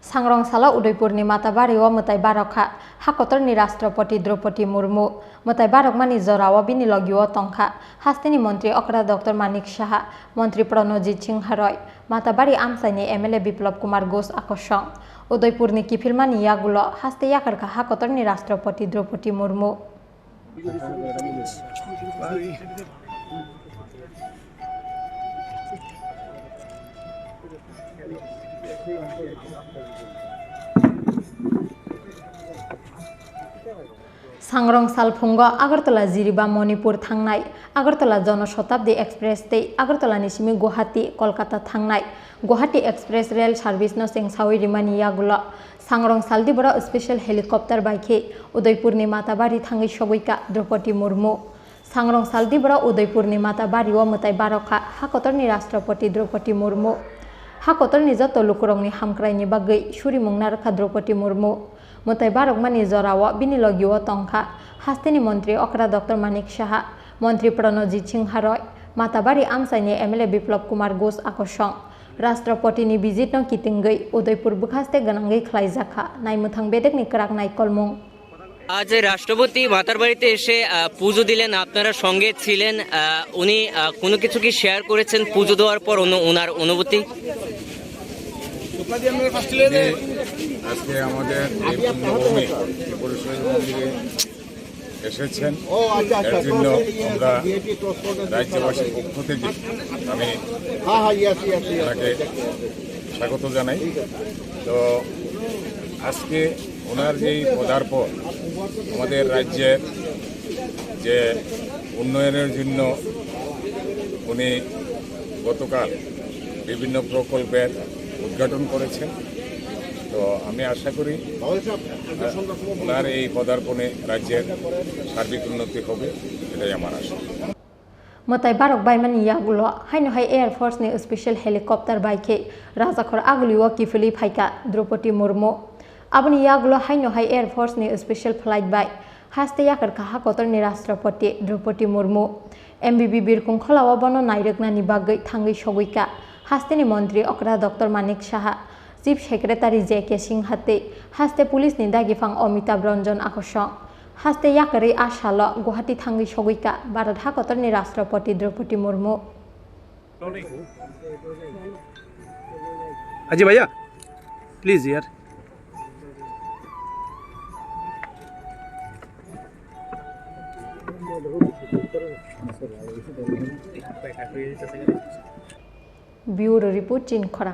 सांग्रंसाला उदयपुरनि माताबारियाव मताय बारखा हाकतरनि राष्ट्रपति द्रौपदी मुर्मु मताय बारकमानि जराव बिनि लगियो तंखा हास्तिनि मंत्री अकरा डॉक्टर मानिक साहा मंत्री प्रणजीत सिंह रॉय माताबारि आमसाइनि एमएलए बिप्लब कुमार घोष आकर्षण उदयपुरनि किफिलमानि यागुल हास्ते याकरखा हाकतरनि राष्ट्रपति द्रौपदी मुर्मु सांग्रं सालफुंग आगरतला जिरिबा मणिपुर थांनाय आगरतला जनशताब्दी एक्सप्रेस ते आगरतलानि सिमी गुवाहाटी कलकाता थांनाय गुवाहाटी एक्सप्रेस रेल सार्विस न सेंसावि रिमानि यागुल सांग्रं सालदिबरा स्पेशल हेलिकप्टर बाइके उदयपुरनि माताबारि थांगै सगैका द्रौपदी मुर्मु सांग्रं सालदिबरा उदयपुरनि माताबारियाव मताय बारखा हाकतरनि राष्ट्रपति द्रौपदी मुर्मु हाकतरनि जत लुकुरंनि हामक्रायनि बागै सुरिमुंना रखा द्रौपदी मुर्मु मताय बारकमानि जराव बिनि लगियो तंखा हास्तिनि मंत्री अकरा डॉक्टर मानिक साहा मंत्री प्रणजीत सिंह रॉय माताबारि आमसाइनि एमएलए बिप्लब कुमार घोष आकर्षण राष्ट्रपतिनि बिजित न कितिंगै उदयपुर बुखास्ते गनांगै खलाइजाखा नायमुथां बेदेकनि कराक नायकलमुं आज राष्ट्रपति मातार बाড়িতে এসে পুজো দিলেন আপনারা সঙ্গে ছিলেন উনি কোনো কিছু কি শেয়ার করেছেন পুজো দেওয়ার পর ওনার অনুভূতি আজকে আমাদের এই পুণ্যভূমি পরিষদ মন্দিরে এসেছেন এর জন্য আমরা রাজ্যবাসীর পক্ষ থেকে আমি ওনাকে স্বাগত জানাই তো আজকে ওনার যেই পদার্পণ আমাদের রাজ্যের যে উন্নয়নের জন্য উনি গতকাল বিভিন্ন প্রকল্পের উদ্ঘাটন করেছেন তো আমি আশা করি ওনার এই পদার্পণে রাজ্যের সার্বিক উন্নতি হবে এটাই আমার আশা मताय बारक बायमानि यागुलो हाइनो हाय एयरफोर्स नि स्पेशल हेलिकप्टर बाइके राजाखर आगुलियो किफिलि फाइका द्रौपदी मुर्मु आबनि यागुलो हाइनो हाय एयरफोर्स नि स्पेशल फ्लाइट बाय हास्ते याकरखा हाकतरनि राष्ट्रपति द्रौपदी मुर्मु एमबिबि बिरकुं खलावा बनो नायरकनानि बागै थांगै सगैका हास्तेनि मंत्री अकरा doctor Manik Saha chief secretary J K सिंहाते हास्ते पुलिसनि दागिफां अमिताभ रंजन आकर्षण हास्ते याकरै आशाल गुवाहाटी थांगै सगैका भारत हाकतरनि राष्ट्रपति द्रौपदी मुर्मु अजी भैया प्लीज यार ब्यूरो रिपोर्ट चिन खरा।